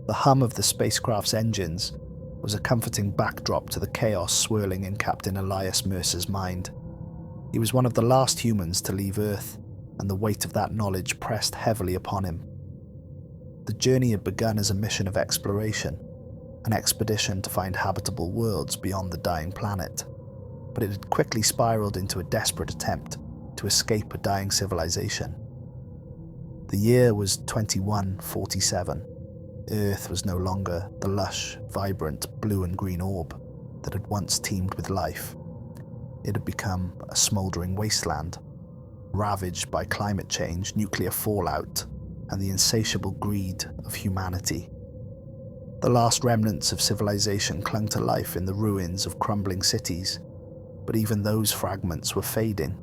The hum of the spacecraft's engines was a comforting backdrop to the chaos swirling in Captain Elias Mercer's mind. He was one of the last humans to leave Earth, and the weight of that knowledge pressed heavily upon him. The journey had begun as a mission of exploration, an expedition to find habitable worlds beyond the dying planet, but it had quickly spiraled into a desperate attempt to escape a dying civilization. The year was 2147. Earth was no longer the lush, vibrant blue and green orb that had once teemed with life. It had become a smouldering wasteland, ravaged by climate change, nuclear fallout, and the insatiable greed of humanity. The last remnants of civilization clung to life in the ruins of crumbling cities, but even those fragments were fading.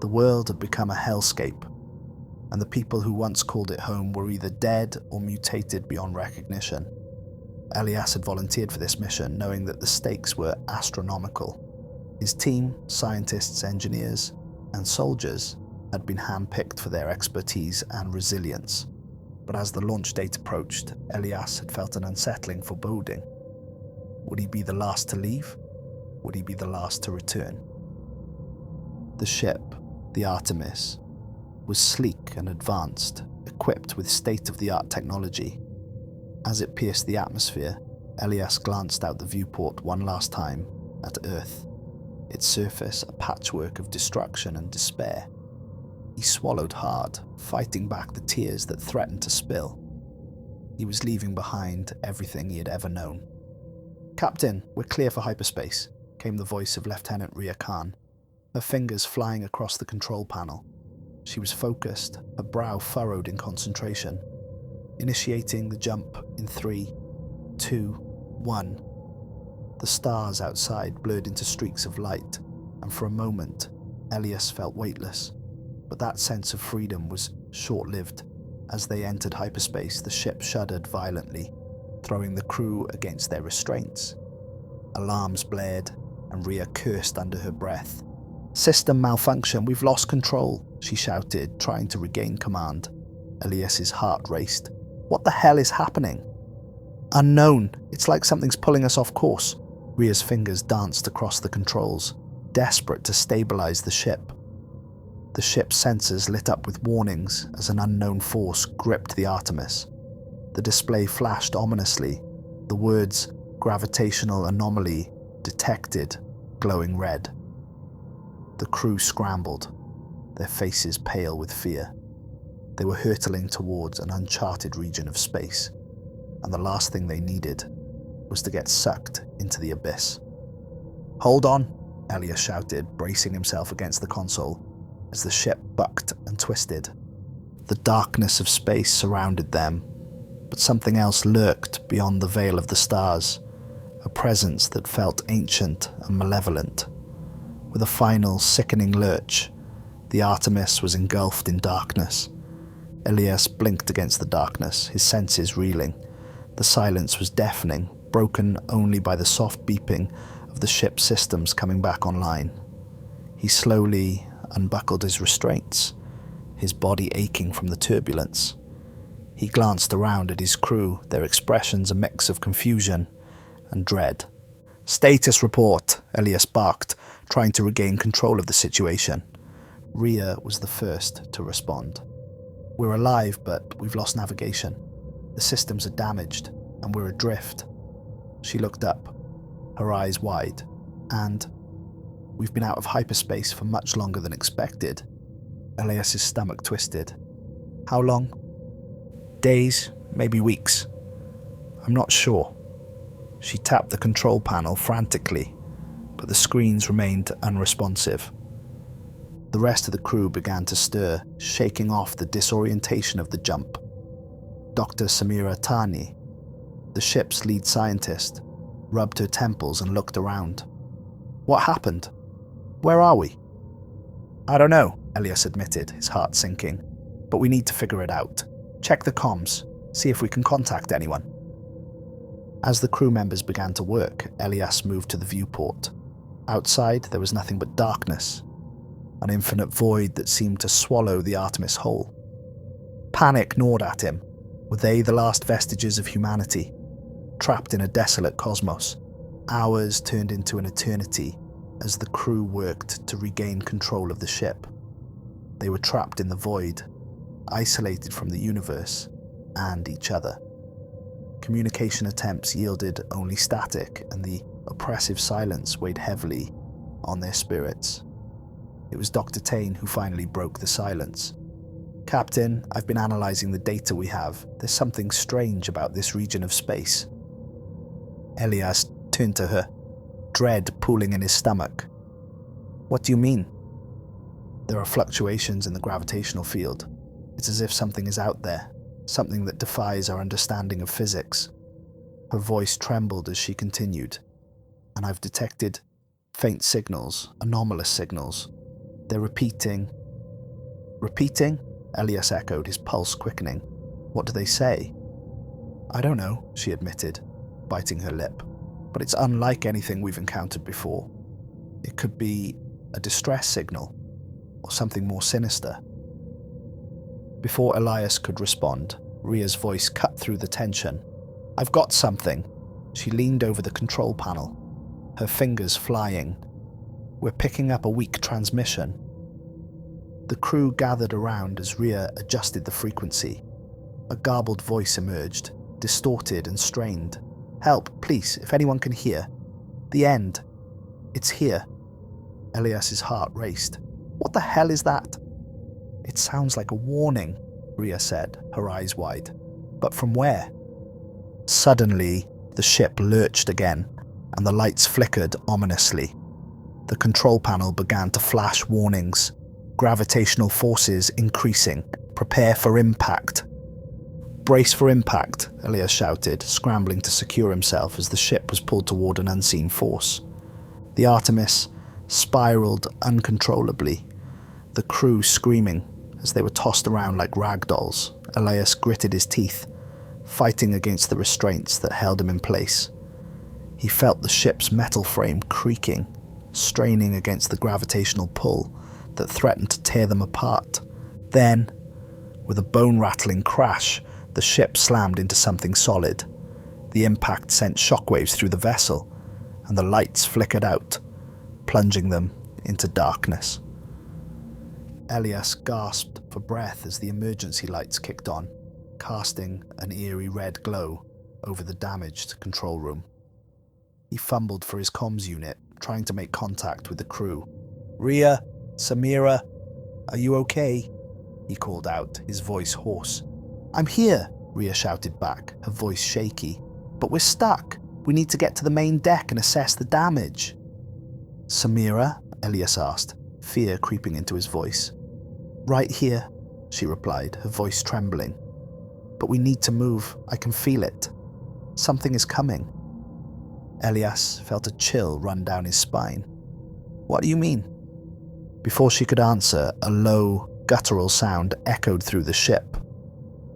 The world had become a hellscape, and the people who once called it home were either dead or mutated beyond recognition. Elias had volunteered for this mission, knowing that the stakes were astronomical. His team, scientists, engineers, and soldiers, had been handpicked for their expertise and resilience. But as the launch date approached, Elias had felt an unsettling foreboding. Would he be the last to leave? Would he be the last to return? The ship, the Artemis, was sleek and advanced, equipped with state-of-the-art technology. As it pierced the atmosphere, Elias glanced out the viewport one last time at Earth, its surface a patchwork of destruction and despair. He swallowed hard, fighting back the tears that threatened to spill. He was leaving behind everything he had ever known. "Captain, we're clear for hyperspace," came the voice of Lieutenant Rhea, her fingers flying across the control panel. She was focused, her brow furrowed in concentration. Initiating the jump in 3, 2, 1. The stars outside blurred into streaks of light, and for a moment, Elias felt weightless. But that sense of freedom was short-lived. As they entered hyperspace, the ship shuddered violently, throwing the crew against their restraints. Alarms blared, and Rhea cursed under her breath. "System malfunction, we've lost control," she shouted, trying to regain command. Elias's heart raced. "What the hell is happening?" "Unknown. It's like something's pulling us off course." Rhea's fingers danced across the controls, desperate to stabilize the ship. The ship's sensors lit up with warnings as an unknown force gripped the Artemis. The display flashed ominously, the words "gravitational anomaly detected" glowing red. The crew scrambled, their faces pale with fear. They were hurtling towards an uncharted region of space, and the last thing they needed was to get sucked into the abyss. "Hold on," Elias shouted, bracing himself against the console as the ship bucked and twisted. The darkness of space surrounded them, but something else lurked beyond the veil of the stars, a presence that felt ancient and malevolent. With a final, sickening lurch, the Artemis was engulfed in darkness. Elias blinked against the darkness, his senses reeling. The silence was deafening, broken only by the soft beeping of the ship's systems coming back online. He slowly unbuckled his restraints, his body aching from the turbulence. He glanced around at his crew, their expressions a mix of confusion and dread. "Status report," Elias barked, trying to regain control of the situation. Rhea was the first to respond. "We're alive, but we've lost navigation. The systems are damaged, and we're adrift." She looked up, her eyes wide, and "We've been out of hyperspace for much longer than expected." Elias's stomach twisted. "How long?" "Days, maybe weeks. I'm not sure." She tapped the control panel frantically, but the screens remained unresponsive. The rest of the crew began to stir, shaking off the disorientation of the jump. Dr. Samira, the ship's lead scientist, rubbed her temples and looked around. "What happened? Where are we?" "I don't know," Elias admitted, his heart sinking. "But we need to figure it out. Check the comms, see if we can contact anyone." As the crew members began to work, Elias moved to the viewport. Outside, there was nothing but darkness, an infinite void that seemed to swallow the Artemis whole. Panic gnawed at him. Were they the last vestiges of humanity, trapped in a desolate cosmos? Hours turned into an eternity as the crew worked to regain control of the ship. They were trapped in the void, isolated from the universe and each other. Communication attempts yielded only static, and the oppressive silence weighed heavily on their spirits. It was Dr. Tane who finally broke the silence. "Captain, I've been analysing the data we have. There's something strange about this region of space." Elias turned to her, dread pooling in his stomach. "What do you mean?" "There are fluctuations in the gravitational field. It's as if something is out there, something that defies our understanding of physics." Her voice trembled as she continued. "And I've detected faint signals, anomalous signals. They're repeating." "Repeating?" Elias echoed, his pulse quickening. "What do they say?" "I don't know," she admitted, biting her lip. "But it's unlike anything we've encountered before. It could be a distress signal, or something more sinister." Before Elias could respond, Rhea's voice cut through the tension. "I've got something." She leaned over the control panel, her fingers flying. "We're picking up a weak transmission." The crew gathered around as Rhea adjusted the frequency. A garbled voice emerged, distorted and strained. "Help, please, if anyone can hear. The end. It's here." Elias's heart raced. "What the hell is that?" "It sounds like a warning," Rhea said, her eyes wide. "But from where?" Suddenly, the ship lurched again, and the lights flickered ominously. The control panel began to flash warnings. "Gravitational forces increasing. Prepare for impact." "Brace for impact," Elias shouted, scrambling to secure himself as the ship was pulled toward an unseen force. The Artemis spiraled uncontrollably, the crew screaming as they were tossed around like rag dolls. Elias gritted his teeth, fighting against the restraints that held him in place. He felt the ship's metal frame creaking, straining against the gravitational pull that threatened to tear them apart. Then, with a bone-rattling crash, the ship slammed into something solid. The impact sent shockwaves through the vessel, and the lights flickered out, plunging them into darkness. Elias gasped for breath as the emergency lights kicked on, casting an eerie red glow over the damaged control room. He fumbled for his comms unit, trying to make contact with the crew. "Rhea, Samira, are you okay?" he called out, his voice hoarse. "I'm here," Rhea shouted back, her voice shaky. "But we're stuck. We need to get to the main deck and assess the damage." "Samira?" Elias asked, fear creeping into his voice. "Right here," she replied, her voice trembling. "But we need to move. I can feel it. Something is coming." Elias felt a chill run down his spine. "What do you mean?" Before she could answer, a low, guttural sound echoed through the ship,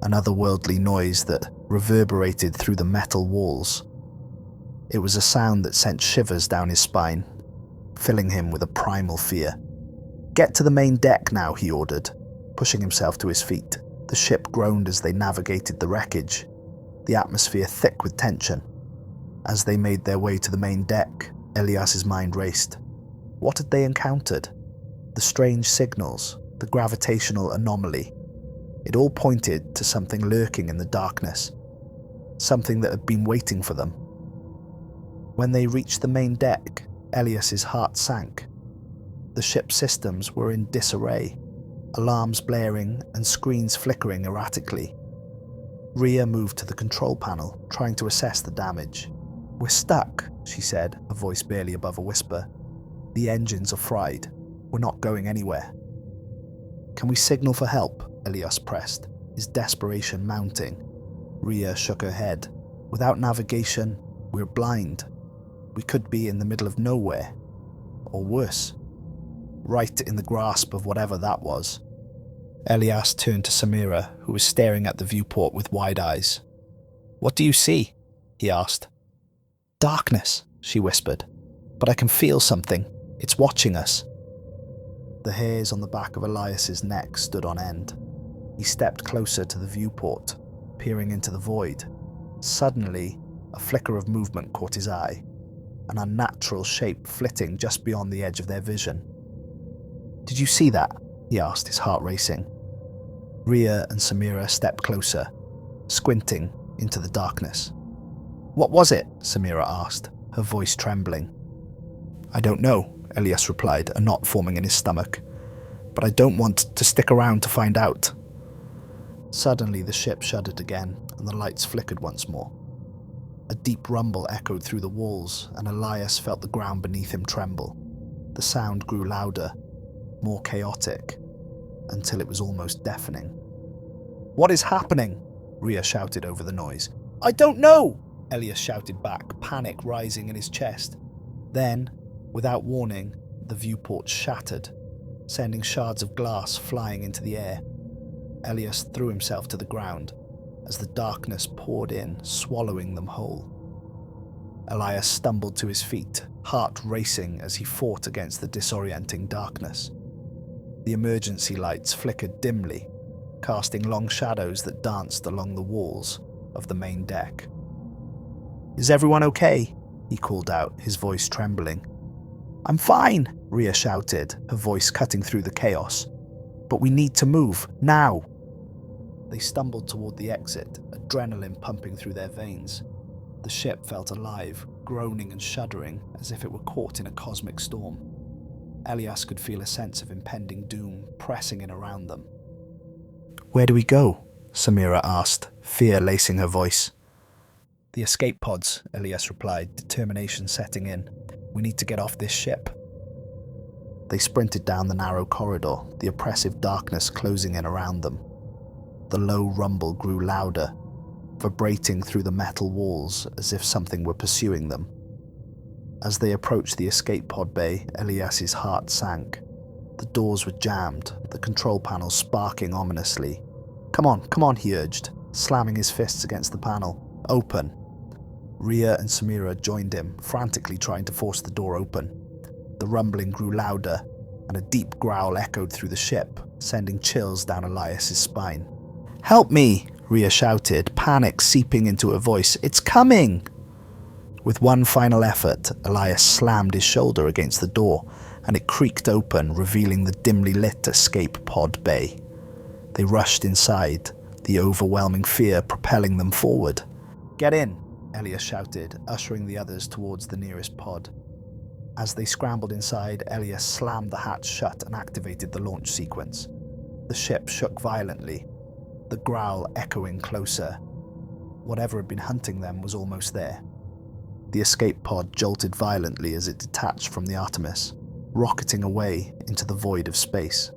an otherworldly noise that reverberated through the metal walls. It was a sound that sent shivers down his spine, filling him with a primal fear. "Get to the main deck now," he ordered, pushing himself to his feet. The ship groaned as they navigated the wreckage, the atmosphere thick with tension. As they made their way to the main deck, Elias's mind raced. What had they encountered? The strange signals, the gravitational anomaly. It all pointed to something lurking in the darkness, something that had been waiting for them. When they reached the main deck, Elias's heart sank. The ship's systems were in disarray, alarms blaring and screens flickering erratically. Rhea moved to the control panel, trying to assess the damage. "We're stuck," she said, her voice barely above a whisper. "The engines are fried. We're not going anywhere." "Can we signal for help?" Elias pressed, his desperation mounting. Rhea shook her head. "Without navigation, we're blind. We could be in the middle of nowhere. Or worse, right in the grasp of whatever that was." Elias turned to Samira, who was staring at the viewport with wide eyes. "What do you see?" he asked. "Darkness," she whispered. "But I can feel something. It's watching us." The hairs on the back of Elias's neck stood on end. He stepped closer to the viewport, peering into the void. Suddenly, a flicker of movement caught his eye, an unnatural shape flitting just beyond the edge of their vision. "Did you see that?" he asked, his heart racing. Rhea and Samira stepped closer, squinting into the darkness. "What was it?" Samira asked, her voice trembling. "I don't know," Elias replied, a knot forming in his stomach. "But I don't want to stick around to find out." Suddenly the ship shuddered again, and the lights flickered once more. A deep rumble echoed through the walls, and Elias felt the ground beneath him tremble. The sound grew louder, more chaotic, until it was almost deafening. "What is happening?" Rhea shouted over the noise. "I don't know!" Elias shouted back, panic rising in his chest. Then, without warning, the viewport shattered, sending shards of glass flying into the air. Elias threw himself to the ground as the darkness poured in, swallowing them whole. Elias stumbled to his feet, heart racing as he fought against the disorienting darkness. The emergency lights flickered dimly, casting long shadows that danced along the walls of the main deck. "Is everyone okay?" he called out, his voice trembling. "I'm fine," Rhea shouted, her voice cutting through the chaos. "But we need to move, now." They stumbled toward the exit, adrenaline pumping through their veins. The ship felt alive, groaning and shuddering as if it were caught in a cosmic storm. Elias could feel a sense of impending doom pressing in around them. "Where do we go?" Samira asked, fear lacing her voice. "The escape pods," Elias replied, determination setting in. "We need to get off this ship." They sprinted down the narrow corridor, the oppressive darkness closing in around them. The low rumble grew louder, vibrating through the metal walls as if something were pursuing them. As they approached the escape pod bay, Elias's heart sank. The doors were jammed, the control panel sparking ominously. Come on, he urged, slamming his fists against the panel. "Open." Rhea and Samira joined him, frantically trying to force the door open. The rumbling grew louder, and a deep growl echoed through the ship, sending chills down Elias's spine. "Help me!" Rhea shouted, panic seeping into her voice. "It's coming!" With one final effort, Elias slammed his shoulder against the door, and it creaked open, revealing the dimly lit escape pod bay. They rushed inside, the overwhelming fear propelling them forward. "Get in!" Elias shouted, ushering the others towards the nearest pod. As they scrambled inside, Elias slammed the hatch shut and activated the launch sequence. The ship shook violently, the growl echoing closer. Whatever had been hunting them was almost there. The escape pod jolted violently as it detached from the Artemis, rocketing away into the void of space.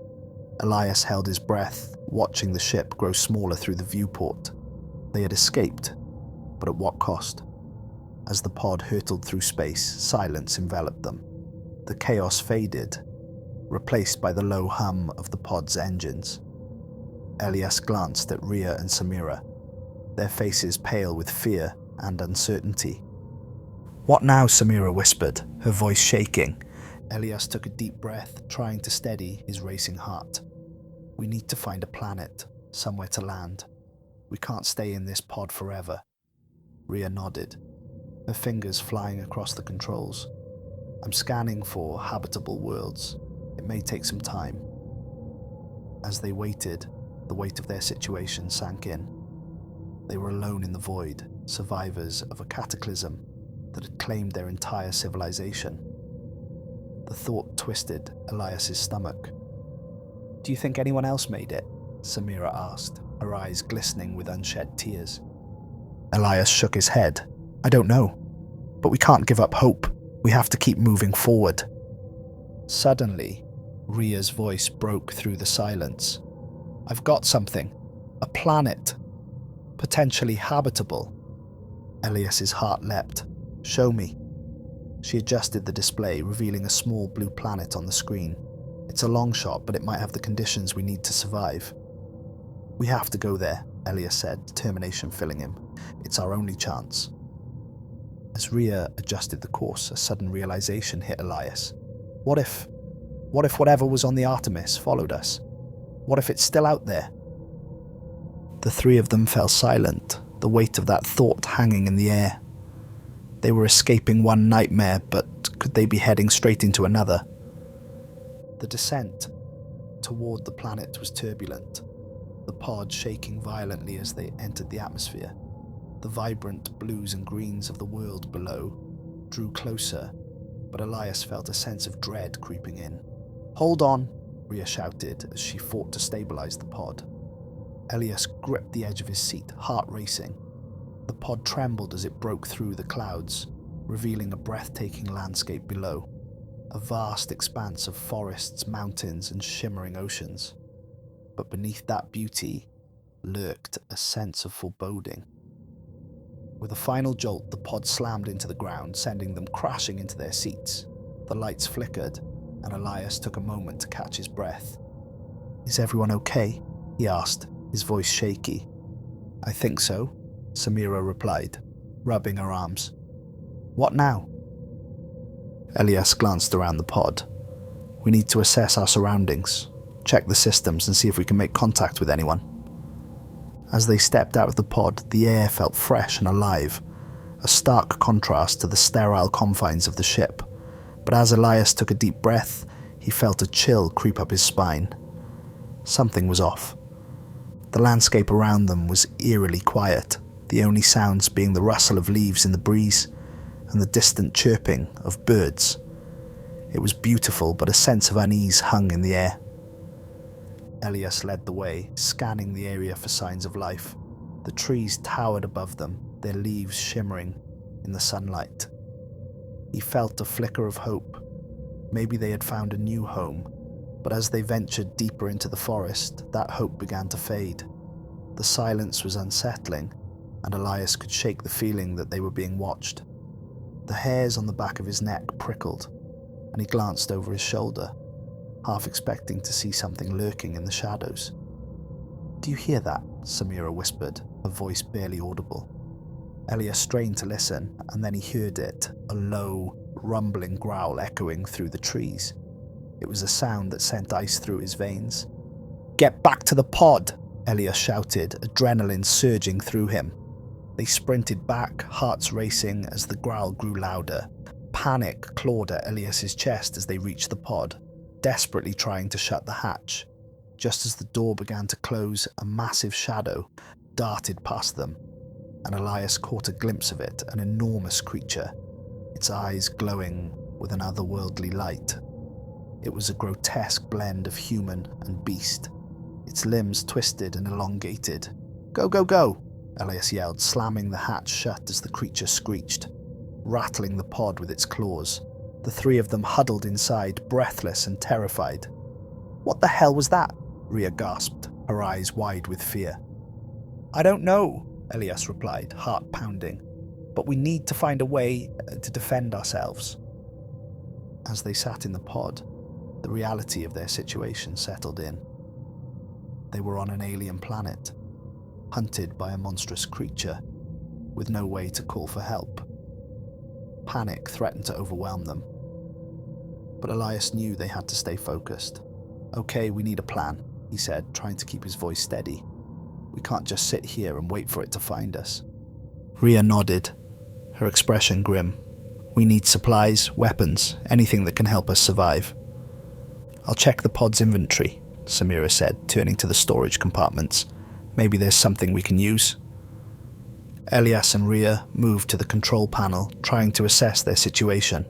Elias held his breath, watching the ship grow smaller through the viewport. They had escaped, but at what cost? As the pod hurtled through space, silence enveloped them. The chaos faded, replaced by the low hum of the pod's engines. Elias glanced at Rhea and Samira, their faces pale with fear and uncertainty. "What now?" Samira whispered, her voice shaking. Elias took a deep breath, trying to steady his racing heart. "We need to find a planet, somewhere to land. We can't stay in this pod forever." Rhea nodded, her fingers flying across the controls. "I'm scanning for habitable worlds. It may take some time." As they waited, the weight of their situation sank in. They were alone in the void, survivors of a cataclysm that had claimed their entire civilization. The thought twisted Elias's stomach. "Do you think anyone else made it?" Samira asked, her eyes glistening with unshed tears. Elias shook his head. "I don't know. But we can't give up hope. We have to keep moving forward." Suddenly, Rhea's voice broke through the silence. "I've got something. A planet. Potentially habitable." Elias's heart leapt. "Show me." She adjusted the display, revealing a small blue planet on the screen. "It's a long shot, but it might have the conditions we need to survive." "We have to go there," Elias said, determination filling him. "It's our only chance." As Rhea adjusted the course, a sudden realization hit Elias. What if whatever was on the Artemis followed us? What if it's still out there? The three of them fell silent, the weight of that thought hanging in the air. They were escaping one nightmare, but could they be heading straight into another? The descent toward the planet was turbulent, the pod shaking violently as they entered the atmosphere. The vibrant blues and greens of the world below drew closer, but Elias felt a sense of dread creeping in. "Hold on," Rhea shouted as she fought to stabilize the pod. Elias gripped the edge of his seat, heart racing. The pod trembled as it broke through the clouds, revealing a breathtaking landscape below, a vast expanse of forests, mountains, and shimmering oceans. But beneath that beauty lurked a sense of foreboding. With a final jolt, the pod slammed into the ground, sending them crashing into their seats. The lights flickered, and Elias took a moment to catch his breath. "Is everyone okay?" he asked, his voice shaky. "I think so," Samira replied, rubbing her arms. "What now?" Elias glanced around the pod. "We need to assess our surroundings, check the systems, and see if we can make contact with anyone." As they stepped out of the pod, the air felt fresh and alive, a stark contrast to the sterile confines of the ship. But as Elias took a deep breath, he felt a chill creep up his spine. Something was off. The landscape around them was eerily quiet, the only sounds being the rustle of leaves in the breeze and the distant chirping of birds. It was beautiful, but a sense of unease hung in the air. Elias led the way, scanning the area for signs of life. The trees towered above them, their leaves shimmering in the sunlight. He felt a flicker of hope. Maybe they had found a new home, but as they ventured deeper into the forest, that hope began to fade. The silence was unsettling, and Elias could shake the feeling that they were being watched. The hairs on the back of his neck prickled, and he glanced over his shoulder, half expecting to see something lurking in the shadows. "Do you hear that?" Samira whispered, her voice barely audible. Elias strained to listen, and then he heard it, a low, rumbling growl echoing through the trees. It was a sound that sent ice through his veins. "Get back to the pod!" Elias shouted, adrenaline surging through him. They sprinted back, hearts racing as the growl grew louder. Panic clawed at Elias's chest as they reached the pod, desperately trying to shut the hatch. Just as the door began to close, a massive shadow darted past them, and Elias caught a glimpse of it, an enormous creature, its eyes glowing with an otherworldly light. It was a grotesque blend of human and beast, its limbs twisted and elongated. "Go, go, go!" Elias yelled, slamming the hatch shut as the creature screeched, rattling the pod with its claws. The three of them huddled inside, breathless and terrified. "What the hell was that?" Rhea gasped, her eyes wide with fear. "I don't know," Elias replied, heart pounding, "but we need to find a way to defend ourselves." As they sat in the pod, the reality of their situation settled in. They were on an alien planet, hunted by a monstrous creature, with no way to call for help. Panic threatened to overwhelm them. But Elias knew they had to stay focused. "Okay, we need a plan," he said, trying to keep his voice steady. "We can't just sit here and wait for it to find us." Rhea nodded, her expression grim. "We need supplies, weapons, anything that can help us survive." "I'll check the pod's inventory," Samira said, turning to the storage compartments. "Maybe there's something we can use." Elias and Rhea moved to the control panel, trying to assess their situation.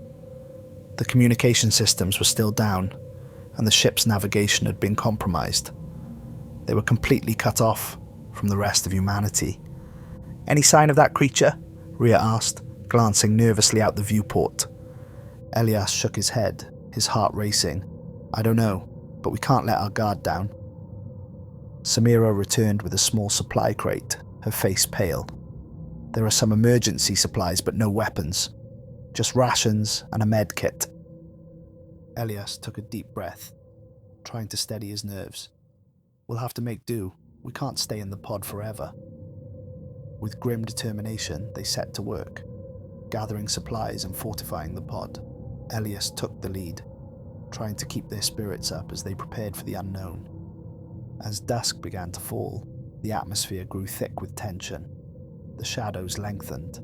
The communication systems were still down, and the ship's navigation had been compromised. They were completely cut off from the rest of humanity. "Any sign of that creature?" Rhea asked, glancing nervously out the viewport. Elias shook his head, his heart racing. "I don't know, but we can't let our guard down." Samira returned with a small supply crate, her face pale. "There are some emergency supplies, but no weapons. Just rations and a med kit." Elias took a deep breath, trying to steady his nerves. "We'll have to make do. We can't stay in the pod forever." With grim determination, they set to work, gathering supplies and fortifying the pod. Elias took the lead, trying to keep their spirits up as they prepared for the unknown. As dusk began to fall, The atmosphere grew thick with tension. The shadows lengthened,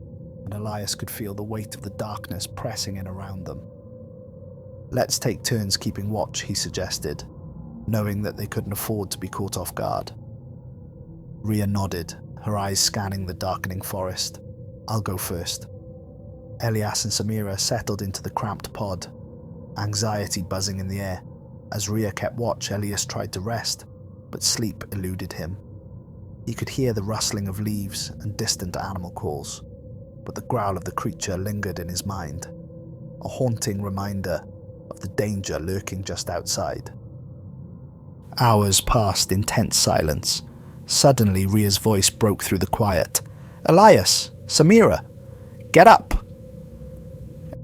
and Elias could feel the weight of the darkness pressing in around them. "Let's take turns keeping watch," he suggested, knowing that they couldn't afford to be caught off guard. Rhea nodded, her eyes scanning the darkening forest. "I'll go first." Elias and Samira settled into the cramped pod, anxiety buzzing in the air. As Rhea kept watch, Elias tried to rest, but sleep eluded him. He could hear the rustling of leaves and distant animal calls, but the growl of the creature lingered in his mind, a haunting reminder of the danger lurking just outside. Hours passed in tense silence. Suddenly, Rhea's voice broke through the quiet. "Elias! Samira! Get up!"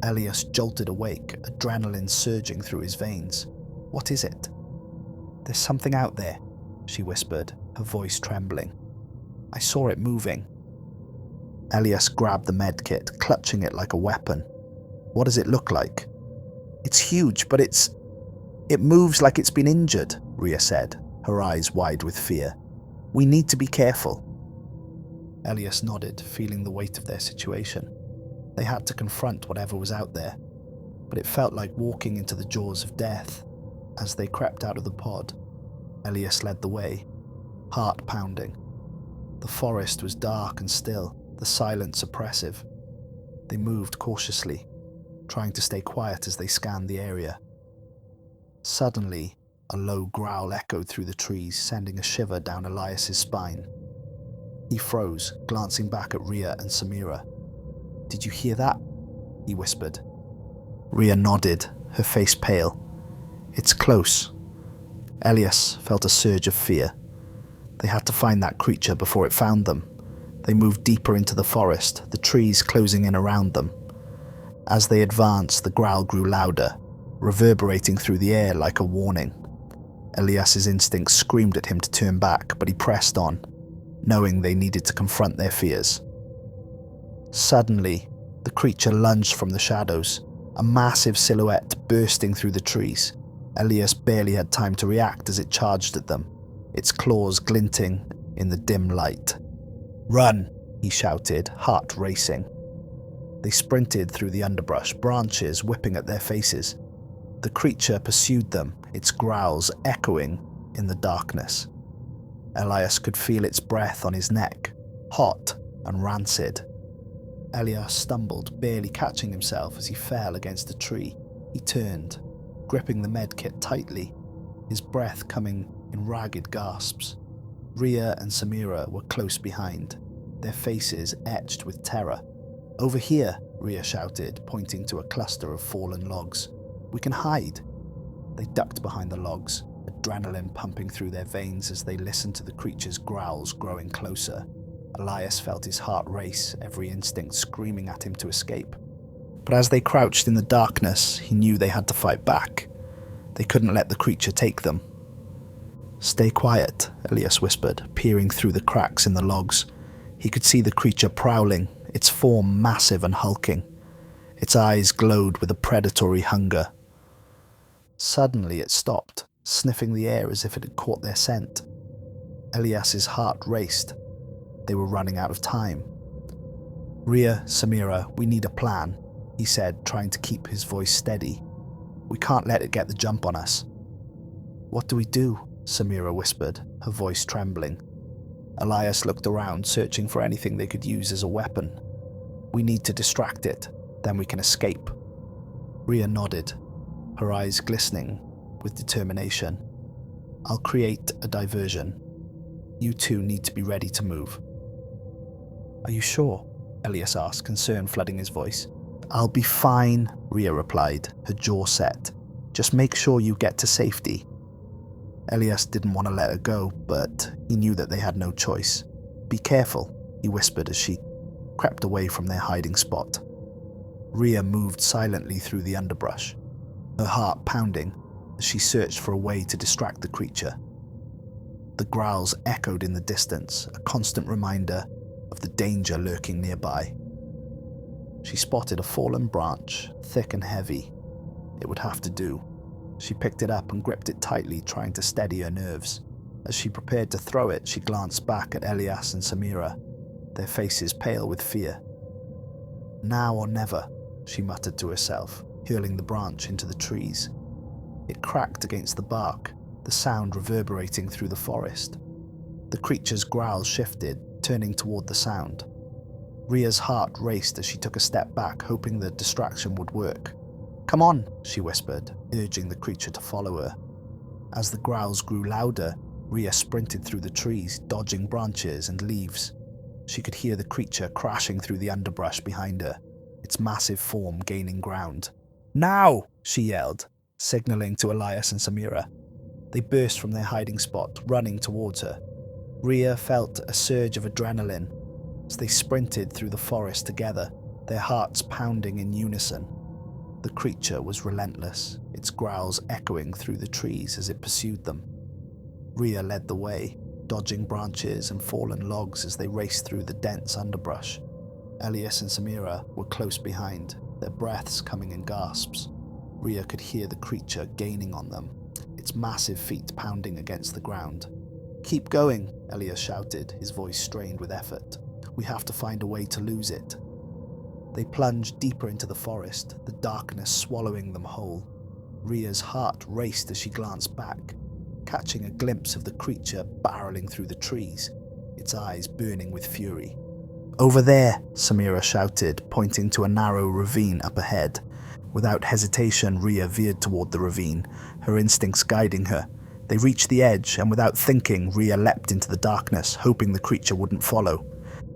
Elias jolted awake, adrenaline surging through his veins. "What is it?" "There's something out there," she whispered, her voice trembling. "I saw it moving." Elias grabbed the medkit, clutching it like a weapon. "What does it look like?" "It's huge, but it moves like it's been injured," Rhea said, her eyes wide with fear. "We need to be careful." Elias nodded, feeling the weight of their situation. They had to confront whatever was out there, but it felt like walking into the jaws of death. As they crept out of the pod, Elias led the way, heart pounding. The forest was dark and still, the silence oppressive. They moved cautiously, trying to stay quiet as they scanned the area. Suddenly, a low growl echoed through the trees, sending a shiver down Elias's spine. He froze, glancing back at Rhea and Samira. "Did you hear that?" he whispered. Rhea nodded, her face pale. "It's close." Elias felt a surge of fear. They had to find that creature before it found them. They moved deeper into the forest, the trees closing in around them. As they advanced, the growl grew louder, reverberating through the air like a warning. Elias's instincts screamed at him to turn back, but he pressed on, knowing they needed to confront their fears. Suddenly, the creature lunged from the shadows, a massive silhouette bursting through the trees. Elias barely had time to react as it charged at them, its claws glinting in the dim light. "Run!" he shouted, heart racing. They sprinted through the underbrush, branches whipping at their faces. The creature pursued them, its growls echoing in the darkness. Elias could feel its breath on his neck, hot and rancid. Elias stumbled, barely catching himself as he fell against a tree. He turned, gripping the medkit tightly, his breath coming in ragged gasps. Rhea and Samira were close behind, their faces etched with terror. "Over here," Rhea shouted, pointing to a cluster of fallen logs. "We can hide." They ducked behind the logs, adrenaline pumping through their veins as they listened to the creature's growls growing closer. Elias felt his heart race, every instinct screaming at him to escape. But as they crouched in the darkness, he knew they had to fight back. They couldn't let the creature take them. "Stay quiet," Elias whispered, peering through the cracks in the logs. He could see the creature prowling, its form massive and hulking. Its eyes glowed with a predatory hunger. Suddenly it stopped, sniffing the air as if it had caught their scent. Elias's heart raced. They were running out of time. "Rhea, Samira, we need a plan," he said, trying to keep his voice steady. "We can't let it get the jump on us." "What do we do?" Samira whispered, her voice trembling. Elias looked around, searching for anything they could use as a weapon. "We need to distract it, then we can escape." Rhea nodded, her eyes glistening with determination. "I'll create a diversion. You two need to be ready to move." "Are you sure?" Elias asked, concern flooding his voice. "I'll be fine," Rhea replied, her jaw set. "Just make sure you get to safety." Elias didn't want to let her go, but he knew that they had no choice. "Be careful," he whispered as she crept away from their hiding spot. Rhea moved silently through the underbrush, her heart pounding as she searched for a way to distract the creature. The growls echoed in the distance, a constant reminder of the danger lurking nearby. She spotted a fallen branch, thick and heavy. It would have to do. She picked it up and gripped it tightly, trying to steady her nerves. As she prepared to throw it, she glanced back at Elias and Samira, their faces pale with fear. "Now or never," she muttered to herself, hurling the branch into the trees. It cracked against the bark, the sound reverberating through the forest. The creature's growl shifted, turning toward the sound. Rhea's heart raced as she took a step back, hoping the distraction would work. "Come on," she whispered, urging the creature to follow her. As the growls grew louder, Rhea sprinted through the trees, dodging branches and leaves. She could hear the creature crashing through the underbrush behind her, its massive form gaining ground. "Now!" she yelled, signaling to Elias and Samira. They burst from their hiding spot, running towards her. Rhea felt a surge of adrenaline as they sprinted through the forest together, their hearts pounding in unison. The creature was relentless, its growls echoing through the trees as it pursued them. Rhea led the way, dodging branches and fallen logs as they raced through the dense underbrush. Elias and Samira were close behind, their breaths coming in gasps. Rhea could hear the creature gaining on them, its massive feet pounding against the ground. "Keep going," Elias shouted, his voice strained with effort. "We have to find a way to lose it." They plunged deeper into the forest, the darkness swallowing them whole. Rhea's heart raced as she glanced back, catching a glimpse of the creature barreling through the trees, its eyes burning with fury. "Over there," Samira shouted, pointing to a narrow ravine up ahead. Without hesitation, Rhea veered toward the ravine, her instincts guiding her. They reached the edge, and without thinking, Rhea leapt into the darkness, hoping the creature wouldn't follow.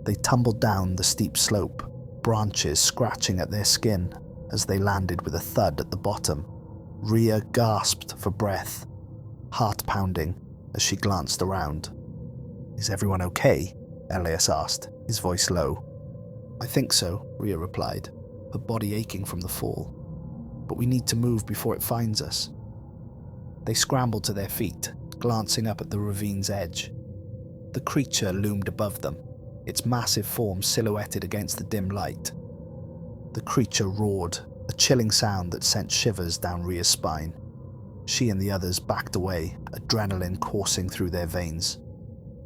They tumbled down the steep slope, branches scratching at their skin as they landed with a thud at the bottom. Rhea gasped for breath, heart pounding as she glanced around. "Is everyone okay?" Elias asked, his voice low. "I think so," Rhea replied, her body aching from the fall. "But we need to move before it finds us." They scrambled to their feet, glancing up at the ravine's edge. The creature loomed above them, its massive form silhouetted against the dim light. The creature roared, a chilling sound that sent shivers down Rhea's spine. She and the others backed away, adrenaline coursing through their veins.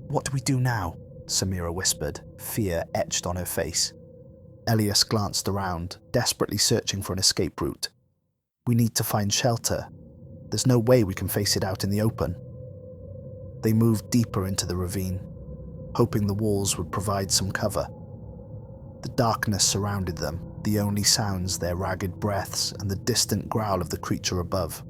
"What do we do now?" Samira whispered, fear etched on her face. Elias glanced around, desperately searching for an escape route. "We need to find shelter. There's no way we can face it out in the open." They moved deeper into the ravine, hoping the walls would provide some cover. The darkness surrounded them, the only sounds their ragged breaths and the distant growl of the creature above.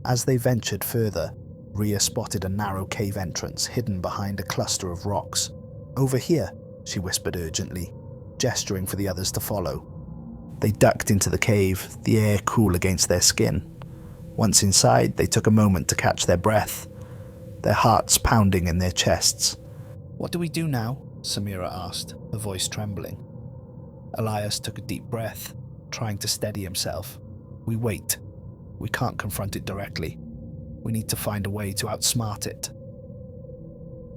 As they ventured further, Rhea spotted a narrow cave entrance hidden behind a cluster of rocks. "Over here," she whispered urgently, gesturing for the others to follow. They ducked into the cave, the air cool against their skin. Once inside, they took a moment to catch their breath, their hearts pounding in their chests. "What do we do now?" Samira asked, her voice trembling. Elias took a deep breath, trying to steady himself. "We wait. We can't confront it directly. We need to find a way to outsmart it."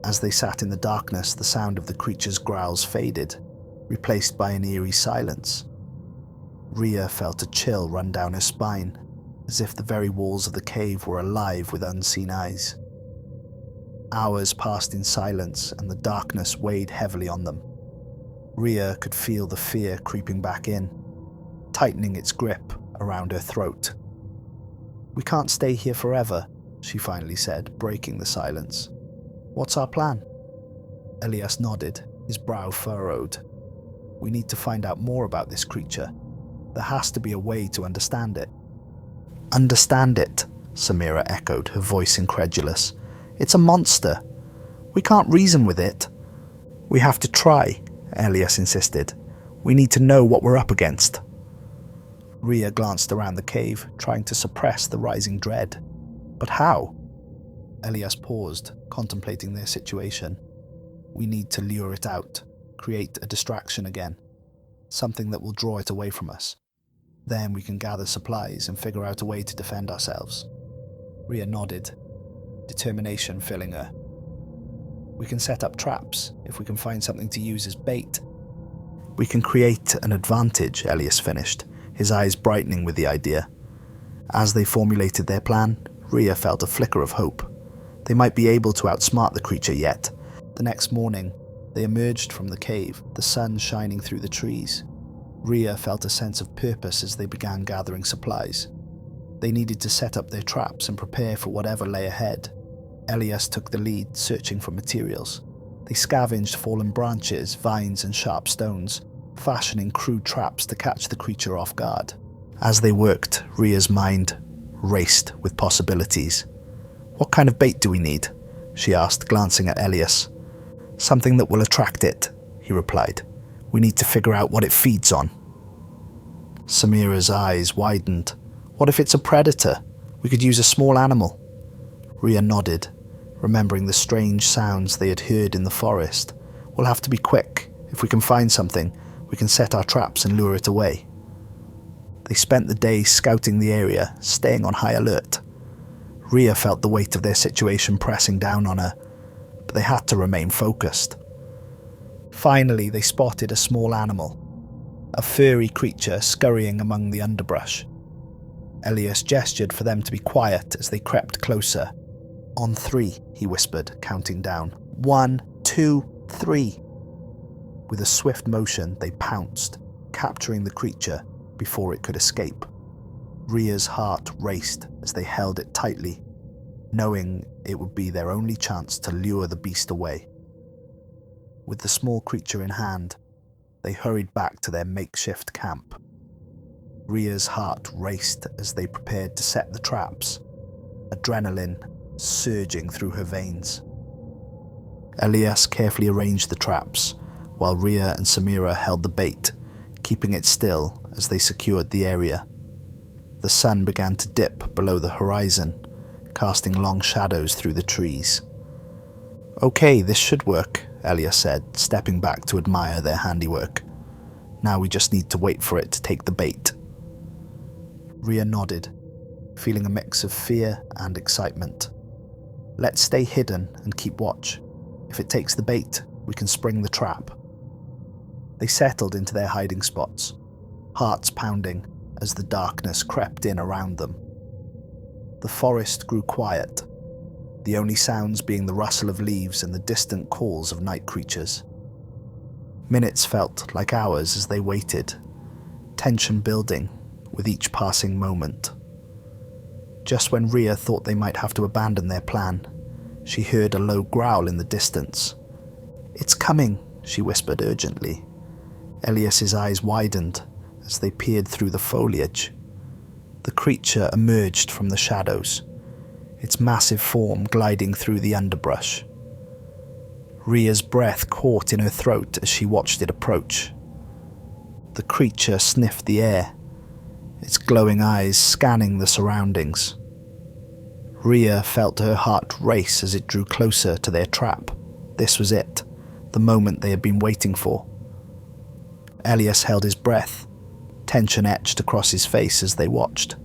As they sat in the darkness, the sound of the creature's growls faded, replaced by an eerie silence. Rhea felt a chill run down her spine, as if the very walls of the cave were alive with unseen eyes. Hours passed in silence, and the darkness weighed heavily on them. Rhea could feel the fear creeping back in, tightening its grip around her throat. "We can't stay here forever," she finally said, breaking the silence. "What's our plan?" Elias nodded, his brow furrowed. "We need to find out more about this creature. There has to be a way to understand it." "Understand it?" Samira echoed, her voice incredulous. "It's a monster. We can't reason with it." "We have to try," Elias insisted. "We need to know what we're up against." Rhea glanced around the cave, trying to suppress the rising dread. "But how?" Elias paused, contemplating their situation. "We need to lure it out, create a distraction again, something that will draw it away from us. Then we can gather supplies and figure out a way to defend ourselves." Rhea nodded, determination filling her. "We can set up traps if we can find something to use as bait." "We can create an advantage," Elias finished, his eyes brightening with the idea. As they formulated their plan, Rhea felt a flicker of hope. They might be able to outsmart the creature yet. The next morning, they emerged from the cave, the sun shining through the trees. Rhea felt a sense of purpose as they began gathering supplies. They needed to set up their traps and prepare for whatever lay ahead. Elias took the lead, searching for materials. They scavenged fallen branches, vines and sharp stones, fashioning crude traps to catch the creature off guard. As they worked, Rhea's mind raced with possibilities. "What kind of bait do we need?" she asked, glancing at Elias. "Something that will attract it," he replied. "We need to figure out what it feeds on." Samira's eyes widened. "What if it's a predator? We could use a small animal." Rhea nodded, remembering the strange sounds they had heard in the forest. "We'll have to be quick. If we can find something, we can set our traps and lure it away." They spent the day scouting the area, staying on high alert. Rhea felt the weight of their situation pressing down on her, but they had to remain focused. Finally, they spotted a small animal, a furry creature scurrying among the underbrush. Elias gestured for them to be quiet as they crept closer. "On 3, he whispered, counting down. 1, 2, 3. With a swift motion, they pounced, capturing the creature before it could escape. Rhea's heart raced as they held it tightly, knowing it would be their only chance to lure the beast away. With the small creature in hand, they hurried back to their makeshift camp. Rhea's heart raced as they prepared to set the traps, adrenaline surging through her veins. Elias carefully arranged the traps, while Rhea and Samira held the bait, keeping it still as they secured the area. The sun began to dip below the horizon, casting long shadows through the trees. "Okay, this should work," Elias said, stepping back to admire their handiwork. "Now we just need to wait for it to take the bait." Rhea nodded, feeling a mix of fear and excitement. "Let's stay hidden and keep watch. If it takes the bait, we can spring the trap." They settled into their hiding spots, hearts pounding as the darkness crept in around them. The forest grew quiet, the only sounds being the rustle of leaves and the distant calls of night creatures. Minutes felt like hours as they waited, tension building with each passing moment. Just when Rhea thought they might have to abandon their plan, she heard a low growl in the distance. "It's coming," she whispered urgently. Elias's eyes widened as they peered through the foliage. The creature emerged from the shadows, its massive form gliding through the underbrush. Rhea's breath caught in her throat as she watched it approach. The creature sniffed the air, its glowing eyes scanning the surroundings. Rhea felt her heart race as it drew closer to their trap. This was it, the moment they had been waiting for. Elias held his breath, tension etched across his face as they watched.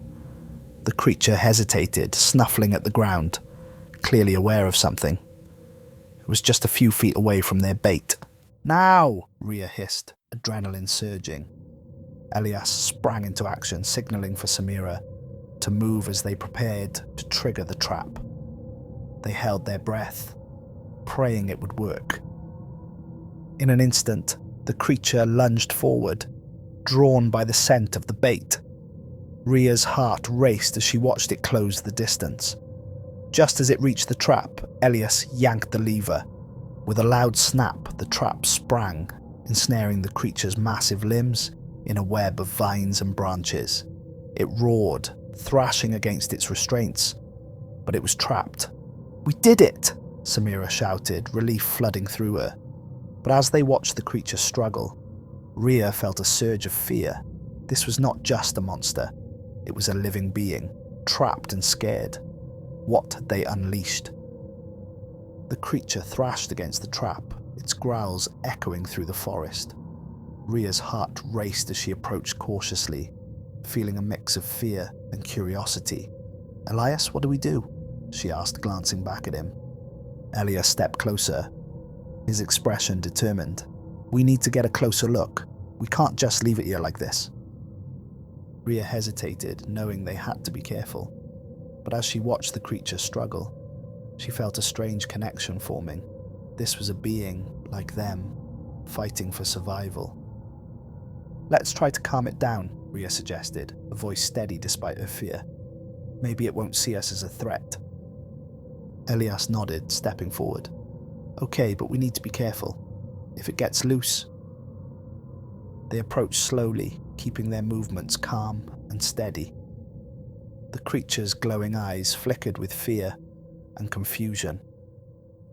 The creature hesitated, snuffling at the ground, clearly aware of something. It was just a few feet away from their bait. "Now!" Rhea hissed, adrenaline surging. Elias sprang into action, signaling for Samira to move as they prepared to trigger the trap. They held their breath, praying it would work. In an instant, the creature lunged forward, drawn by the scent of the bait. Rhea's heart raced as she watched it close the distance. Just as it reached the trap, Elias yanked the lever. With a loud snap, the trap sprang, ensnaring the creature's massive limbs in a web of vines and branches. It roared, thrashing against its restraints, but it was trapped. "We did it!" Samira shouted, relief flooding through her. But as they watched the creature struggle, Rhea felt a surge of fear. This was not just a monster. It was a living being, trapped and scared. What had they unleashed? The creature thrashed against the trap, its growls echoing through the forest. Rhea's heart raced as she approached cautiously, feeling a mix of fear and curiosity. "Elias, what do we do?" she asked, glancing back at him. Elias stepped closer, his expression determined. "We need to get a closer look. We can't just leave it here like this." Rhea hesitated, knowing they had to be careful. But as she watched the creature struggle, She felt a strange connection forming. This was a being, like them, fighting for survival. "Let's try to calm it down," Rhea suggested, her voice steady despite her fear. "Maybe it won't see us as a threat." Elias nodded, stepping forward. "Okay, but we need to be careful. If it gets loose..." They approached slowly, keeping their movements calm and steady. The creature's glowing eyes flickered with fear and confusion,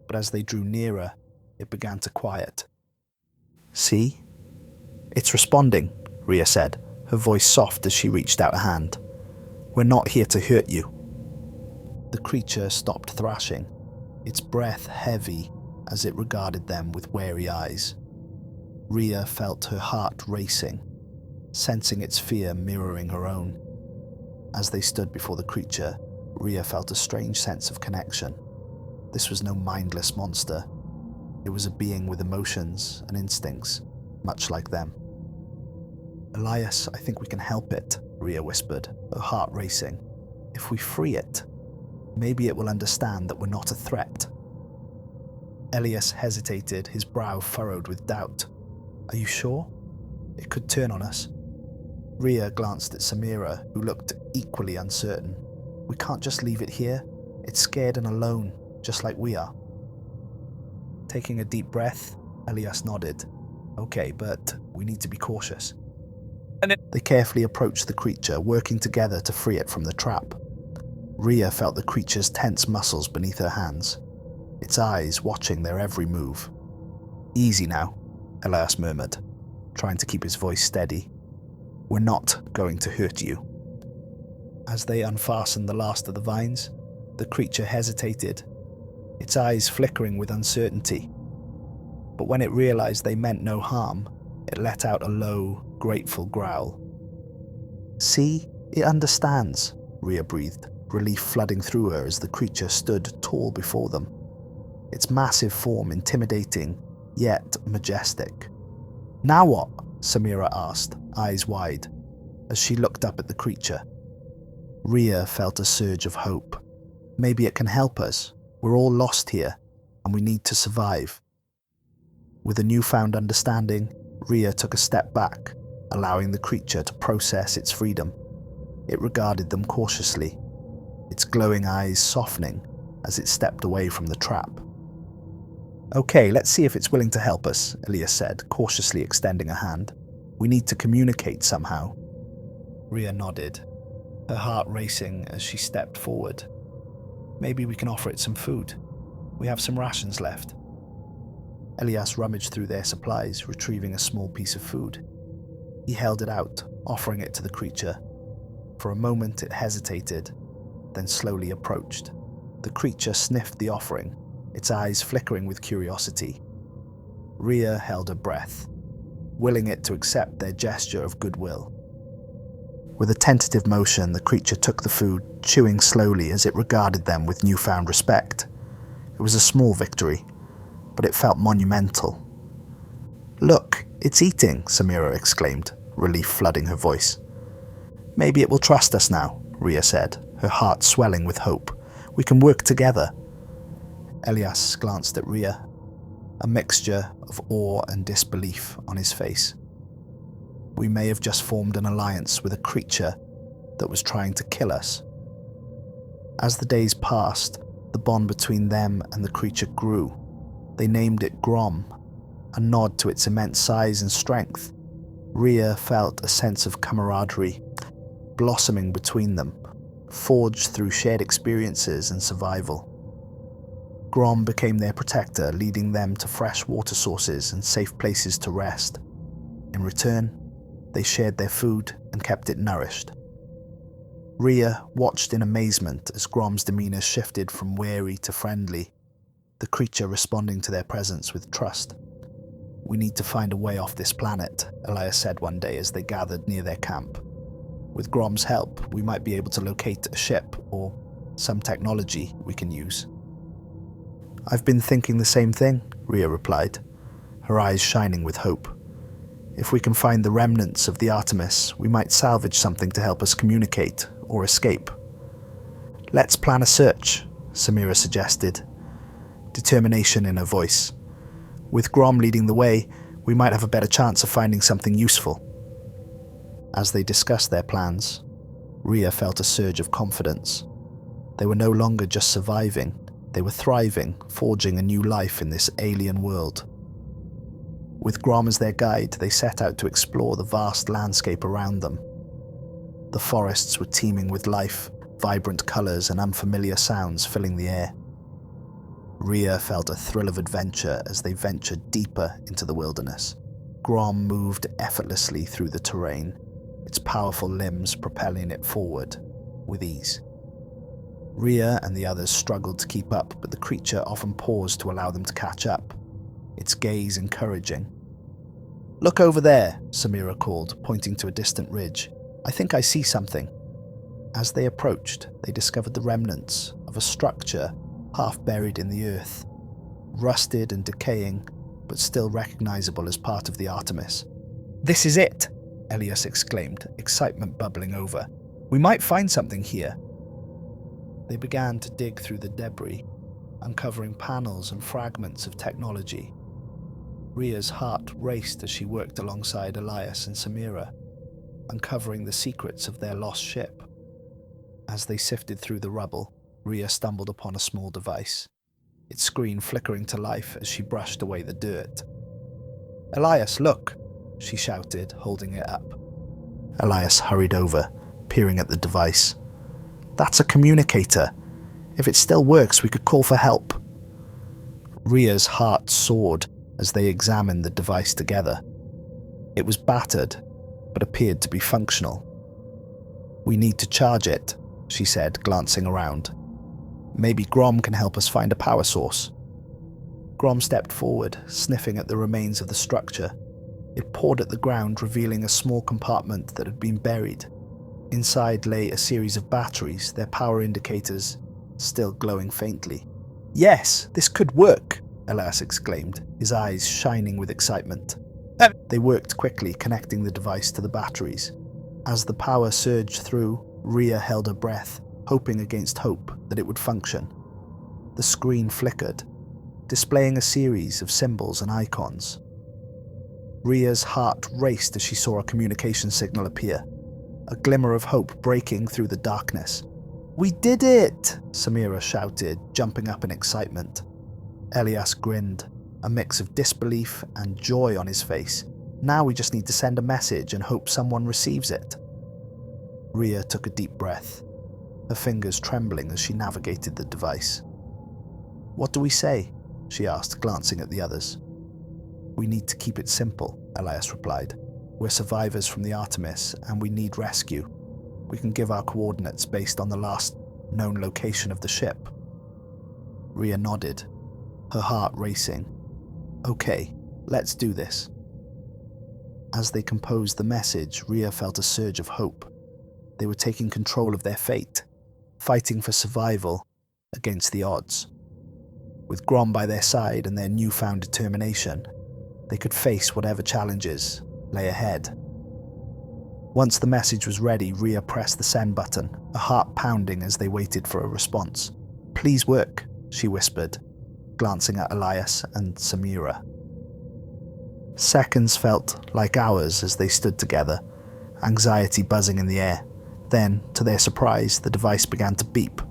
but as they drew nearer, it began to quiet. "See? It's responding," Rhea said, her voice soft as she reached out a hand. "We're not here to hurt you." The creature stopped thrashing, its breath heavy as it regarded them with wary eyes. Rhea felt her heart racing, sensing its fear mirroring her own. As they stood before the creature, Rhea felt a strange sense of connection. This was no mindless monster. It was a being with emotions and instincts, much like them. "Elias, I think we can help it," Rhea whispered, her heart racing. "If we free it, maybe it will understand that we're not a threat." Elias hesitated, his brow furrowed with doubt. "Are you sure? It could turn on us." Rhea glanced at Samira, who looked equally uncertain. "We can't just leave it here. It's scared and alone, just like we are." Taking a deep breath, Elias nodded. "Okay, but we need to be cautious." They carefully approached the creature, working together to free it from the trap. Rhea felt the creature's tense muscles beneath her hands, its eyes watching their every move. "Easy now," Elias murmured, trying to keep his voice steady. "We're not going to hurt you." As they unfastened the last of the vines, the creature hesitated, its eyes flickering with uncertainty. But when it realized they meant no harm, it let out a low, grateful growl. "See, it understands," Rhea breathed, relief flooding through her as the creature stood tall before them, its massive form intimidating, yet majestic. "Now what?" Samira asked, eyes wide, as she looked up at the creature. Rhea felt a surge of hope. Maybe it can help us. We're all lost here, and we need to survive. With a newfound understanding, Rhea took a step back, allowing the creature to process its freedom. It regarded them cautiously, its glowing eyes softening as it stepped away from the trap. "Okay, let's see if it's willing to help us," Elias said, cautiously extending a hand. "We need to communicate somehow." Rhea nodded, her heart racing as she stepped forward. "Maybe we can offer it some food. We have some rations left." Elias rummaged through their supplies, retrieving a small piece of food. He held it out, offering it to the creature. For a moment it hesitated, then slowly approached. The creature sniffed the offering, its eyes flickering with curiosity. Rhea held her breath, willing it to accept their gesture of goodwill. With a tentative motion, the creature took the food, chewing slowly as it regarded them with newfound respect. It was a small victory, but it felt monumental. "Look, it's eating," Samira exclaimed, relief flooding her voice. "Maybe it will trust us now," Rhea said, her heart swelling with hope. "We can work together." Elias glanced at Rhea, a mixture of awe and disbelief on his face. We may have just formed an alliance with a creature that was trying to kill us. As the days passed, the bond between them and the creature grew. They named it Grom, a nod to its immense size and strength. Rhea felt a sense of camaraderie blossoming between them, forged through shared experiences and survival. Grom became their protector, leading them to fresh water sources and safe places to rest. In return, they shared their food and kept it nourished. Rhea watched in amazement as Grom's demeanor shifted from wary to friendly, the creature responding to their presence with trust. "We need to find a way off this planet," Elias said one day as they gathered near their camp. "With Grom's help, we might be able to locate a ship or some technology we can use." "I've been thinking the same thing," Rhea replied, her eyes shining with hope. "If we can find the remnants of the Artemis, we might salvage something to help us communicate or escape." "Let's plan a search," Samira suggested, determination in her voice. With Grom leading the way, we might have a better chance of finding something useful. As they discussed their plans, Rhea felt a surge of confidence. They were no longer just surviving, they were thriving, forging a new life in this alien world. With Grom as their guide, they set out to explore the vast landscape around them. The forests were teeming with life, vibrant colours and unfamiliar sounds filling the air. Rhea felt a thrill of adventure as they ventured deeper into the wilderness. Grom moved effortlessly through the terrain, its powerful limbs propelling it forward with ease. Rhea and the others struggled to keep up, but the creature often paused to allow them to catch up, its gaze encouraging. "Look over there," Samira called, pointing to a distant ridge. "I think I see something." As they approached, they discovered the remnants of a structure half buried in the earth, rusted and decaying, but still recognizable as part of the Artemis. "This is it!" Elias exclaimed, excitement bubbling over. "We might find something here." They began to dig through the debris, uncovering panels and fragments of technology. Rhea's heart raced as she worked alongside Elias and Samira, uncovering the secrets of their lost ship. As they sifted through the rubble, Rhea stumbled upon a small device, its screen flickering to life as she brushed away the dirt. "Elias, look!" she shouted, holding it up. Elias hurried over, peering at the device. "That's a communicator. If it still works, we could call for help." Rhea's heart soared as they examined the device together. It was battered, but appeared to be functional. "We need to charge it," she said, glancing around. "Maybe Grom can help us find a power source." Grom stepped forward, sniffing at the remains of the structure. It pawed at the ground, revealing a small compartment that had been buried. Inside lay a series of batteries, their power indicators still glowing faintly. "Yes, this could work," Elias exclaimed, his eyes shining with excitement. They worked quickly, connecting the device to the batteries. As the power surged through, Rhea held her breath, hoping against hope that it would function. The screen flickered, displaying a series of symbols and icons. Rhea's heart raced as she saw a communication signal appear, a glimmer of hope breaking through the darkness. "We did it!" Samira shouted, jumping up in excitement. Elias grinned, a mix of disbelief and joy on his face. "Now we just need to send a message and hope someone receives it." Rhea took a deep breath, her fingers trembling as she navigated the device. "What do we say?" she asked, glancing at the others. "We need to keep it simple," Elias replied. "We're survivors from the Artemis, and we need rescue. We can give our coordinates based on the last known location of the ship." Rhea nodded, her heart racing. "Okay, let's do this." As they composed the message, Rhea felt a surge of hope. They were taking control of their fate, fighting for survival against the odds. With Grom by their side and their newfound determination, they could face whatever challenges lay ahead. Once the message was ready, Rhea pressed the send button, her heart pounding as they waited for a response. "Please work," she whispered, glancing at Elias and Samira. Seconds felt like hours as they stood together, anxiety buzzing in the air. Then, to their surprise, the device began to beep,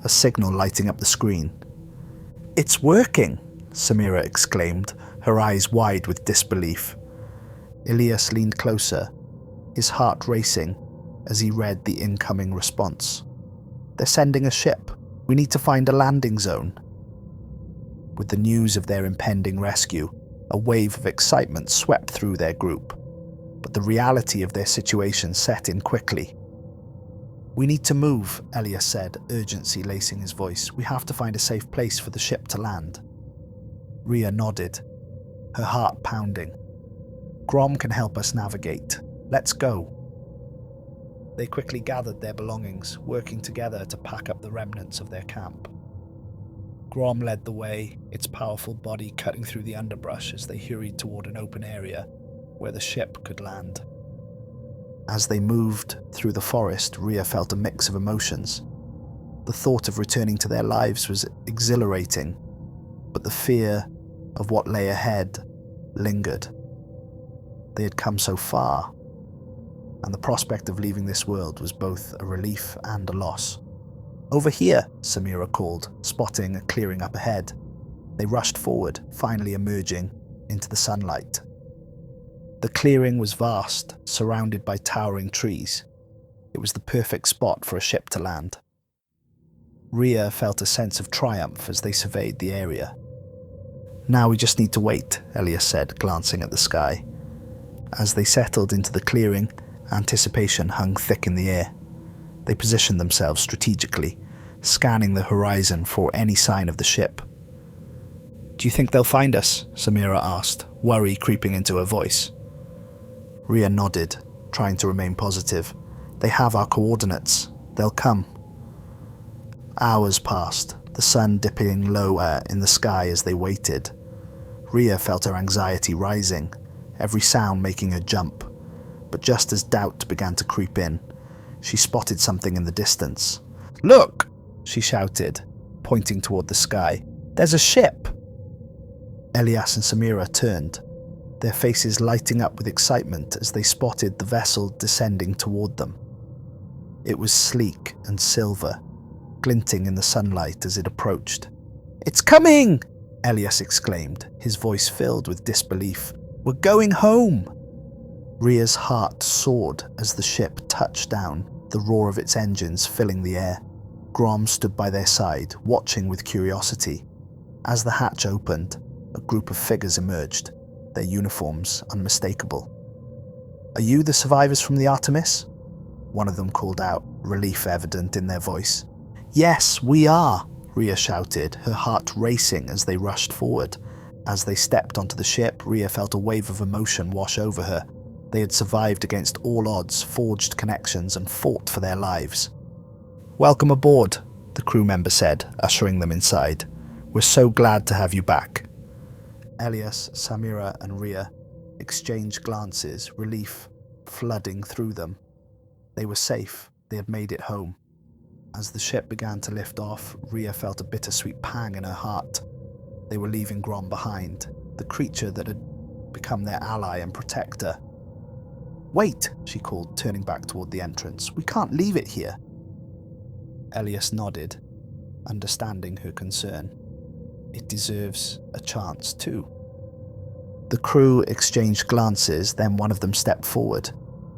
a signal lighting up the screen. "It's working!" Samira exclaimed, her eyes wide with disbelief. Elias leaned closer, his heart racing as he read the incoming response. "They're sending a ship. We need to find a landing zone." With the news of their impending rescue, a wave of excitement swept through their group, but the reality of their situation set in quickly. "We need to move," Elias said, urgency lacing his voice. "We have to find a safe place for the ship to land." Rhea nodded, her heart pounding. "Grom can help us navigate. Let's go." They quickly gathered their belongings, working together to pack up the remnants of their camp. Grom led the way, its powerful body cutting through the underbrush as they hurried toward an open area where the ship could land. As they moved through the forest, Rhea felt a mix of emotions. The thought of returning to their lives was exhilarating, but the fear of what lay ahead lingered. They had come so far, and the prospect of leaving this world was both a relief and a loss. "Over here," Samira called, spotting a clearing up ahead. They rushed forward, finally emerging into the sunlight. The clearing was vast, surrounded by towering trees. It was the perfect spot for a ship to land. Rhea felt a sense of triumph as they surveyed the area. "Now we just need to wait," Elias said, glancing at the sky. As they settled into the clearing, anticipation hung thick in the air. They positioned themselves strategically, scanning the horizon for any sign of the ship. "Do you think they'll find us?" Samira asked, worry creeping into her voice. Rhea nodded, trying to remain positive. "They have our coordinates. They'll come." Hours passed, the sun dipping lower in the sky as they waited. Rhea felt her anxiety rising, every sound making her jump. But just as doubt began to creep in, she spotted something in the distance. "Look!" she shouted, pointing toward the sky. "There's a ship!" Elias and Samira turned, their faces lighting up with excitement as they spotted the vessel descending toward them. It was sleek and silver, glinting in the sunlight as it approached. "It's coming!" Elias exclaimed, his voice filled with disbelief. "We're going home!" Rhea's heart soared as the ship touched down, the roar of its engines filling the air. Grom stood by their side, watching with curiosity. As the hatch opened, a group of figures emerged, their uniforms unmistakable. "Are you the survivors from the Artemis?" one of them called out, relief evident in their voice. "Yes, we are," Rhea shouted, her heart racing as they rushed forward. As they stepped onto the ship, Rhea felt a wave of emotion wash over her. They had survived against all odds, forged connections, and fought for their lives. "Welcome aboard," the crew member said, ushering them inside. "We're so glad to have you back." Elias, Samira, and Rhea exchanged glances, relief flooding through them. They were safe. They had made it home. As the ship began to lift off, Rhea felt a bittersweet pang in her heart. They were leaving Grom behind, the creature that had become their ally and protector. "Wait," she called, turning back toward the entrance. "We can't leave it here." Elias nodded, understanding her concern. "It deserves a chance too." The crew exchanged glances, then one of them stepped forward.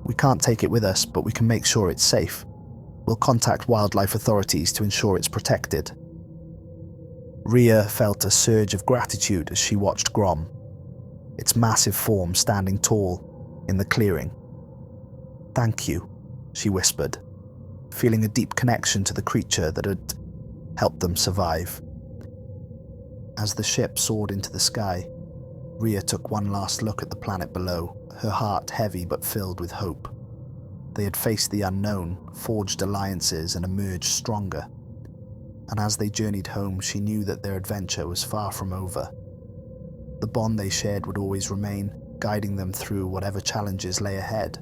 "We can't take it with us, but we can make sure it's safe. We'll contact wildlife authorities to ensure it's protected." Rhea felt a surge of gratitude as she watched Grom, its massive form standing tall in the clearing. "Thank you," she whispered, feeling a deep connection to the creature that had helped them survive. As the ship soared into the sky, Rhea took one last look at the planet below, her heart heavy but filled with hope. They had faced the unknown, forged alliances, and emerged stronger. And as they journeyed home, she knew that their adventure was far from over. The bond they shared would always remain, guiding them through whatever challenges lay ahead.